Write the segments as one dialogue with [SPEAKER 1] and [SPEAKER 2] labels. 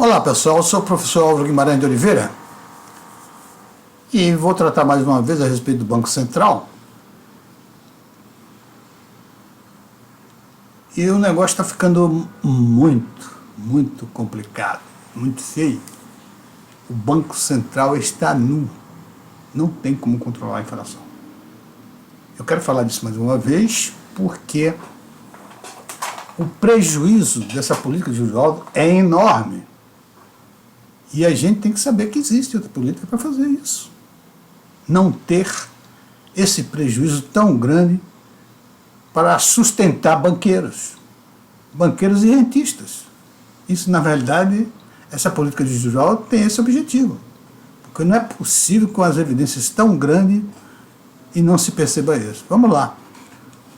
[SPEAKER 1] Olá pessoal, eu sou o professor Álvaro Guimarães de Oliveira e vou tratar mais uma vez a respeito do Banco Central. E o negócio está ficando muito complicado, muito feio. O Banco Central está nu, não tem como controlar a inflação. Eu quero falar disso mais uma vez porque o prejuízo dessa política de juros altos é enorme. E a gente tem que saber que existe outra política para fazer isso. Não ter esse prejuízo tão grande para sustentar banqueiros e rentistas. Isso, na verdade, essa política de juros altos tem esse objetivo. Porque não é possível com as evidências tão grandes e não se perceba isso. Vamos lá.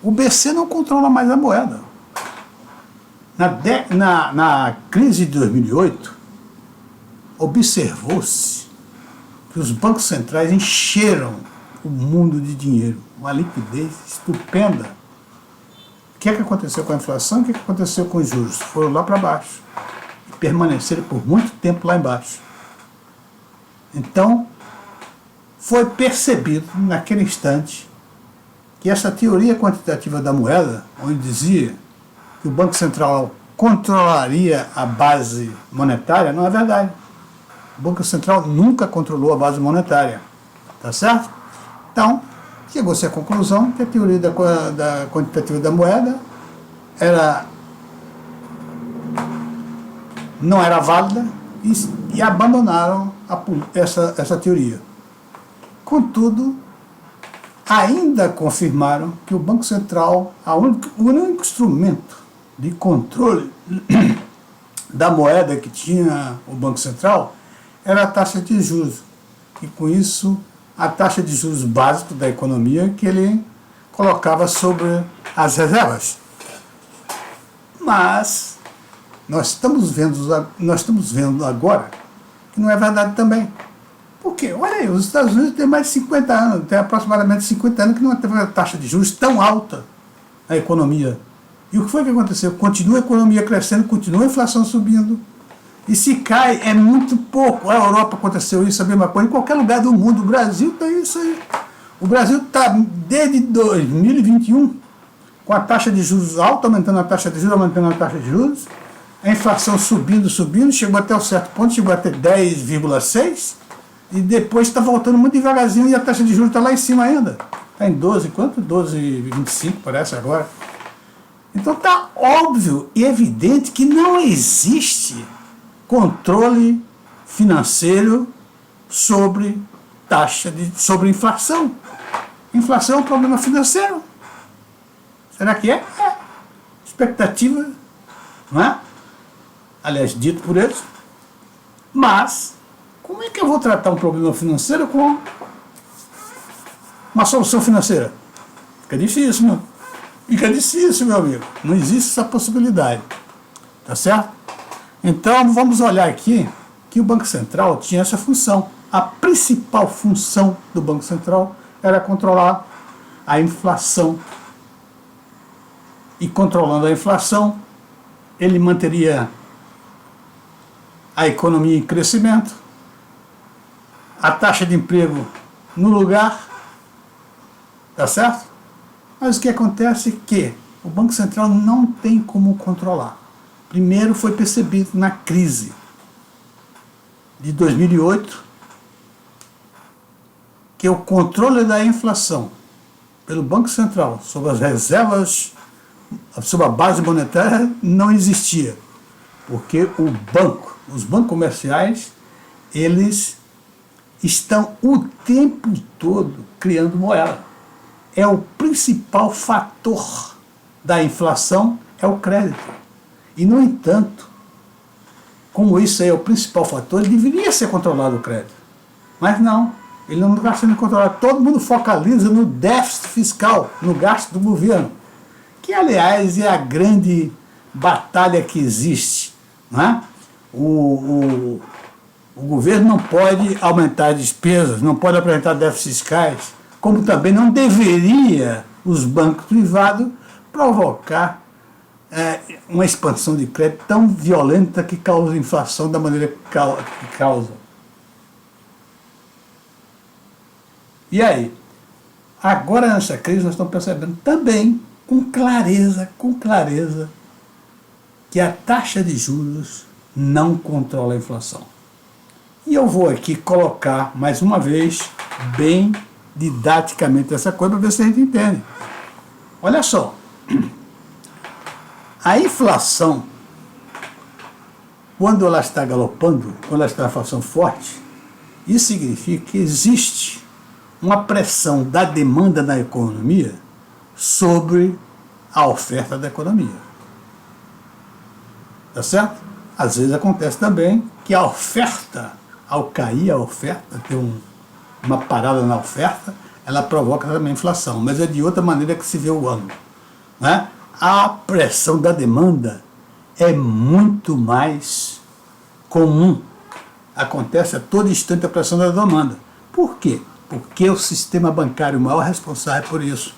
[SPEAKER 1] O BC não controla mais a moeda. Na crise de 2008, observou-se que os bancos centrais encheram o mundo de dinheiro, uma liquidez estupenda. O que é que aconteceu com a inflação? O que é que aconteceu com os juros? Foram lá para baixo e permaneceram por muito tempo lá embaixo. Então, foi percebido naquele instante que essa teoria quantitativa da moeda, onde dizia que o Banco Central controlaria a base monetária, não é verdade. O Banco Central nunca controlou a base monetária, tá certo? Então, chegou-se à conclusão que a teoria da quantitativa da moeda não era válida e abandonaram essa teoria. Contudo, ainda confirmaram que o Banco Central, o único instrumento de controle da moeda que tinha o Banco Central era a taxa de juros. E com isso, a taxa de juros básica da economia que ele colocava sobre as reservas. Mas nós estamos vendo agora que não é verdade também. Por quê? Olha aí, os Estados Unidos têm mais de 50 anos, tem aproximadamente 50 anos que não teve uma taxa de juros tão alta na economia. E o que foi que aconteceu? Continua a economia crescendo, continua a inflação subindo. E se cai, é muito pouco. A Europa aconteceu isso, a mesma coisa. Em qualquer lugar do mundo, o Brasil tem isso aí. O Brasil está, desde 2021, com a taxa de juros alta, aumentando a taxa de juros, aumentando a taxa de juros. A inflação subindo, chegou até um certo ponto, chegou até 10,6%. E depois está voltando muito devagarzinho e a taxa de juros está lá em cima ainda. Está em 12, quanto? 12,25 parece agora. Então está óbvio e evidente que não existe controle financeiro sobre sobre inflação. Inflação é um problema financeiro. Será que é? É. Expectativa, não é? Aliás, dito por eles. Mas, como é que eu vou tratar um problema financeiro com uma solução financeira? Fica difícil, não? Fica difícil, meu amigo. Não existe essa possibilidade. Tá certo? Então, vamos olhar aqui que o Banco Central tinha essa função. A principal função do Banco Central era controlar a inflação. E controlando a inflação, ele manteria a economia em crescimento, a taxa de emprego no lugar, tá certo? Mas o que acontece é que o Banco Central não tem como controlar. Primeiro foi percebido na crise de 2008 que o controle da inflação pelo Banco Central sobre as reservas, sobre a base monetária, não existia. Porque os bancos comerciais, eles estão o tempo todo criando moeda. É o principal fator da inflação, é o crédito. E, no entanto, como isso aí é o principal fator, deveria ser controlado o crédito. Mas não, ele não está sendo controlado. Todo mundo focaliza no déficit fiscal, no gasto do governo, que, aliás, é a grande batalha que existe. Não é? O governo não pode aumentar despesas, não pode apresentar déficits fiscais, como também não deveria os bancos privados provocar uma expansão de crédito tão violenta que causa inflação da maneira que causa. E aí? Agora, nessa crise, nós estamos percebendo também, com clareza, que a taxa de juros não controla a inflação. E eu vou aqui colocar, mais uma vez, bem didaticamente essa coisa, para ver se a gente entende. Olha só, a inflação, quando ela está galopando, quando ela está em inflação forte, isso significa que existe uma pressão da demanda na economia sobre a oferta da economia. Tá certo? Às vezes acontece também que a oferta, ao cair a oferta, ter uma parada na oferta, ela provoca também inflação, mas é de outra maneira que se vê o ano. Né? A pressão da demanda é muito mais comum. Acontece a todo instante a pressão da demanda. Por quê? Porque o sistema bancário é o maior responsável por isso.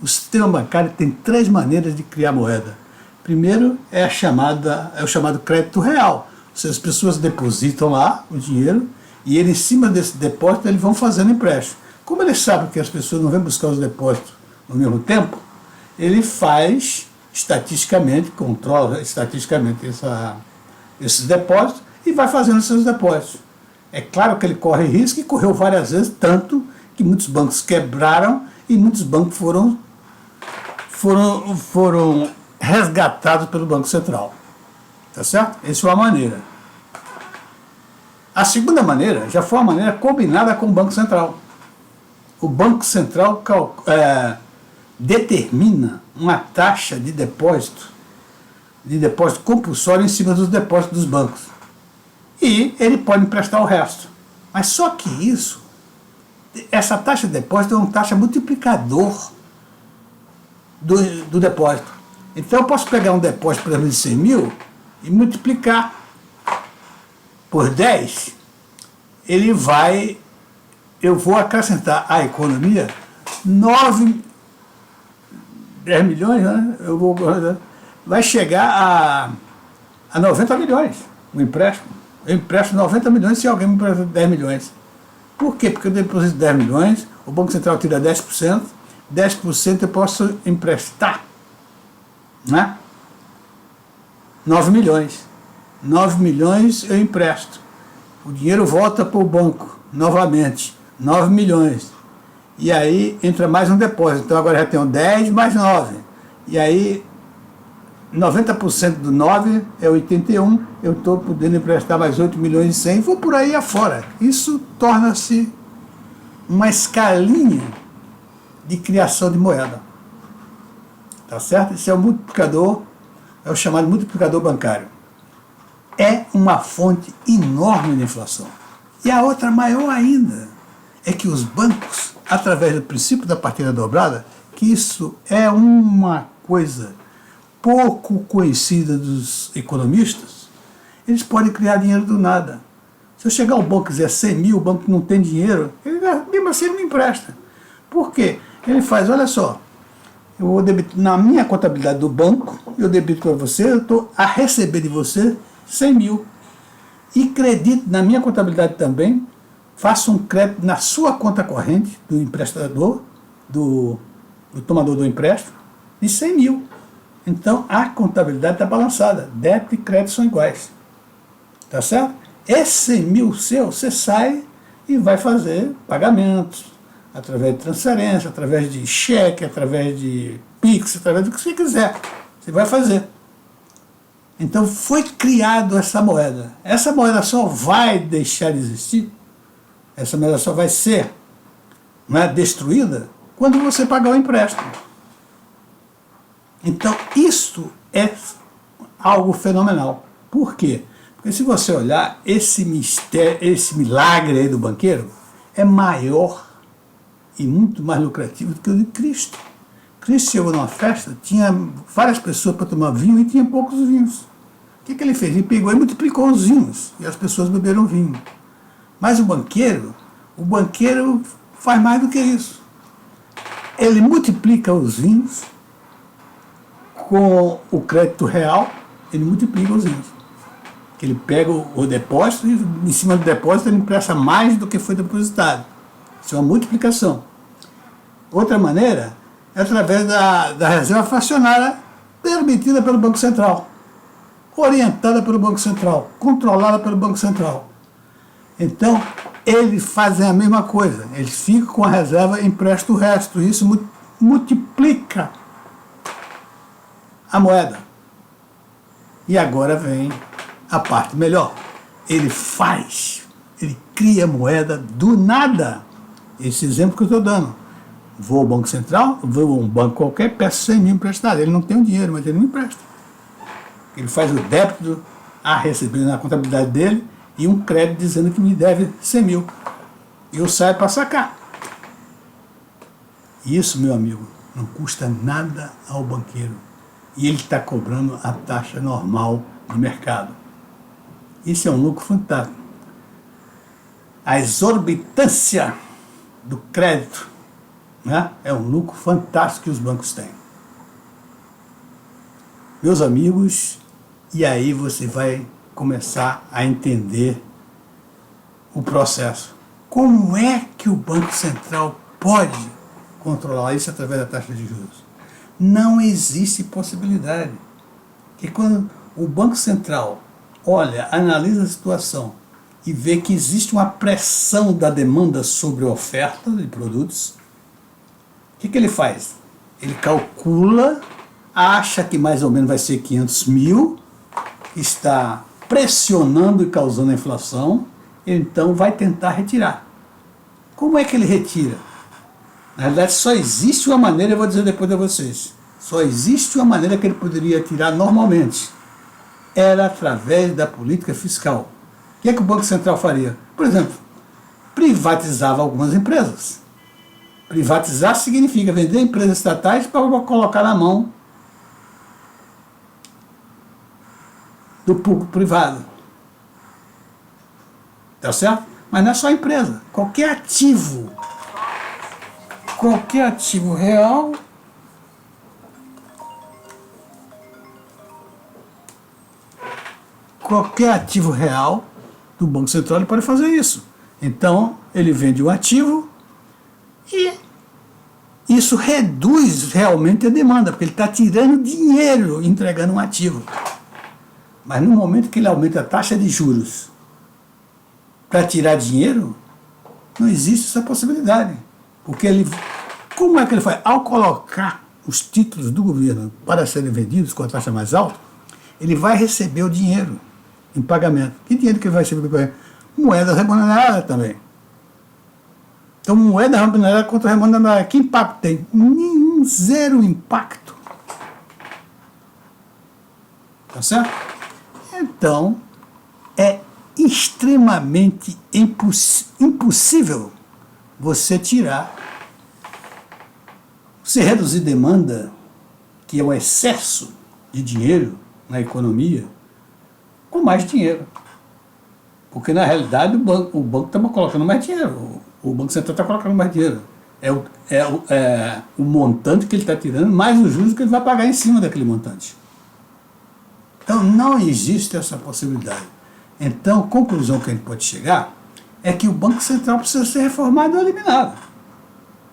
[SPEAKER 1] O sistema bancário tem 3 maneiras de criar moeda. Primeiro é o chamado crédito real. Ou seja, as pessoas depositam lá o dinheiro e ele, em cima desse depósito, eles vão fazendo empréstimo. Como ele sabe que as pessoas não vêm buscar os depósitos no mesmo tempo, ele faz estatisticamente, controla estatisticamente esses depósitos e vai fazendo seus depósitos. É claro que ele corre risco e correu várias vezes, tanto que muitos bancos quebraram e muitos bancos foram resgatados pelo Banco Central. Tá certo? Essa é uma maneira. A segunda maneira já foi uma maneira combinada com o Banco Central. O Banco Central determina uma taxa de depósito compulsório em cima dos depósitos dos bancos. E ele pode emprestar o resto. Mas só que essa taxa de depósito é uma taxa multiplicador do depósito. Então eu posso pegar um depósito, por exemplo, de 100 mil e multiplicar por 10, eu vou acrescentar à economia 10 milhões, né? Vai chegar a 90 milhões o empréstimo. Eu empresto 90 milhões se alguém me empresta 10 milhões. Por quê? Porque eu deposito 10 milhões, o Banco Central tira 10%, 10% eu posso emprestar, né? 9 milhões. 9 milhões eu empresto. O dinheiro volta para o banco, novamente, 9 milhões. E aí entra mais um depósito. Então agora já tenho 10 mais 9. E aí 90% do 9 é 81, eu estou podendo emprestar mais 8 milhões e 100, vou por aí afora. Isso torna-se uma escalinha de criação de moeda. Tá certo? Esse é o multiplicador, é o chamado multiplicador bancário. É uma fonte enorme de inflação. E a outra maior ainda é que os bancos, através do princípio da partida dobrada, que isso é uma coisa pouco conhecida dos economistas, eles podem criar dinheiro do nada. Se eu chegar ao banco e dizer 100 mil, o banco não tem dinheiro, ele mesmo assim não empresta. Por quê? Ele faz, olha só, eu vou debitar, na minha contabilidade do banco, eu debito para você, eu estou a receber de você 100 mil. E credito na minha contabilidade também, faço um crédito na sua conta corrente do emprestador, do tomador do empréstimo, de 100 mil. Então a contabilidade está balançada, débito e crédito são iguais. Tá certo? Esse 100 mil seu, você sai e vai fazer pagamentos, através de transferência, através de cheque, através de Pix, através do que você quiser. Você vai fazer. Então foi criado essa moeda. Essa moeda só vai deixar de existir, essa moeda só vai ser, não é, destruída quando você pagar o empréstimo. Então isso é algo fenomenal. Por quê? Porque se você olhar, esse mistério, esse milagre aí do banqueiro é maior e muito mais lucrativo do que o de Cristo. Cristo chegou numa festa, tinha várias pessoas para tomar vinho e tinha poucos vinhos. O que ele fez? Ele pegou e multiplicou os vinhos e as pessoas beberam vinho. Mas o banqueiro faz mais do que isso. Ele multiplica os vinhos com o crédito real, ele multiplica os juros. Que ele pega o depósito e em cima do depósito ele empresta mais do que foi depositado. Isso é uma multiplicação. Outra maneira é através da reserva fracionária permitida pelo Banco Central, orientada pelo Banco Central, controlada pelo Banco Central. Então, eles fazem a mesma coisa. Eles ficam com a reserva e emprestam o resto. Isso multiplica a moeda. E agora vem a parte melhor. Ele cria moeda do nada. Esse exemplo que eu estou dando. Vou ao Banco Central, vou a um banco qualquer, peço 100 mil emprestado. Ele não tem o dinheiro, mas ele me empresta. Ele faz o débito a receber na contabilidade dele e um crédito dizendo que me deve 100 mil. E eu saio para sacar. Isso, meu amigo, não custa nada ao banqueiro. E ele está cobrando a taxa normal do mercado. Isso é um lucro fantástico. A exorbitância do crédito, né, é um lucro fantástico que os bancos têm. Meus amigos, e aí você vai começar a entender o processo. Como é que o Banco Central pode controlar isso através da taxa de juros? Não existe possibilidade. Que quando o Banco Central olha, analisa a situação e vê que existe uma pressão da demanda sobre a oferta de produtos, o que ele faz? Ele calcula, acha que mais ou menos vai ser 500 mil, está pressionando e causando a inflação, então vai tentar retirar. Como é que ele retira? Na realidade, só existe uma maneira, eu vou dizer depois a vocês, só existe uma maneira que ele poderia tirar normalmente. Era através da política fiscal. O que é que o Banco Central faria? Por exemplo, privatizava algumas empresas. Privatizar significa vender empresas estatais para colocar na mão do público privado. Tá certo? Mas não é só empresa. Qualquer ativo real do Banco Central ele pode fazer isso. Então, ele vende um ativo e isso reduz realmente a demanda, porque ele está tirando dinheiro entregando um ativo. Mas no momento que ele aumenta a taxa de juros para tirar dinheiro, não existe essa possibilidade. Porque como é que ele faz? Ao colocar os títulos do governo para serem vendidos com a taxa mais alta, ele vai receber o dinheiro em pagamento. Que dinheiro que ele vai receber em pagamento? Moeda remunerada também. Então, moeda remunerada contra remunerada, que impacto tem? Nenhum, zero impacto. Tá certo? Então, é extremamente impossível você reduzir demanda, que é o excesso de dinheiro na economia, com mais dinheiro. Porque, na realidade, o banco está colocando mais dinheiro. O Banco Central está colocando mais dinheiro. É o montante que ele está tirando, mais os juros que ele vai pagar em cima daquele montante. Então, não existe essa possibilidade. Então, a conclusão que a gente pode chegar é que o Banco Central precisa ser reformado ou eliminado.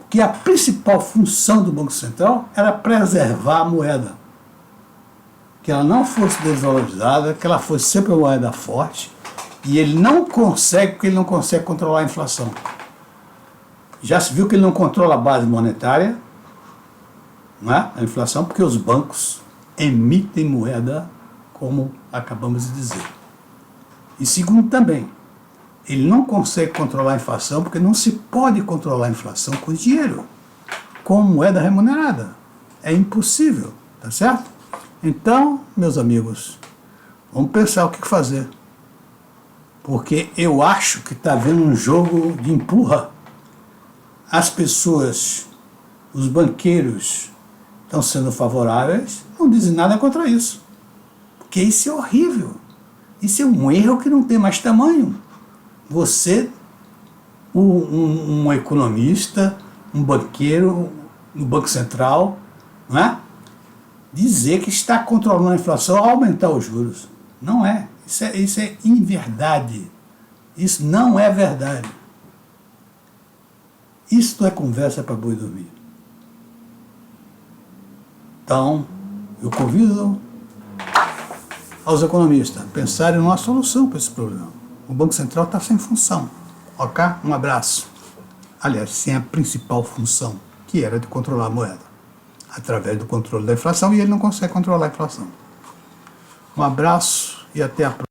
[SPEAKER 1] Porque a principal função do Banco Central era preservar a moeda. Que ela não fosse desvalorizada, que ela fosse sempre uma moeda forte. E ele não consegue, porque ele não consegue controlar a inflação. Já se viu que ele não controla a base monetária, não é? A inflação, porque os bancos emitem moeda, como acabamos de dizer. E segundo também, ele não consegue controlar a inflação, porque não se pode controlar a inflação com dinheiro, com moeda remunerada. É impossível, tá certo? Então, meus amigos, vamos pensar o que fazer. Porque eu acho que está havendo um jogo de empurra. As pessoas, os banqueiros, estão sendo favoráveis, não dizem nada contra isso. Porque isso é horrível. Isso é um erro que não tem mais tamanho. Você, um economista, um banqueiro no Banco Central, não é? dizer que está controlando a inflação ao aumentar os juros. Não é. Isso é inverdade. Isso não é verdade. Isso não é conversa para boi dormir. Então, eu convido aos economistas a pensarem numa solução para esse problema. O Banco Central está sem função. Ok? Um abraço. Aliás, sem a principal função, que era de controlar a moeda, através do controle da inflação, e ele não consegue controlar a inflação. Um abraço e até a próxima.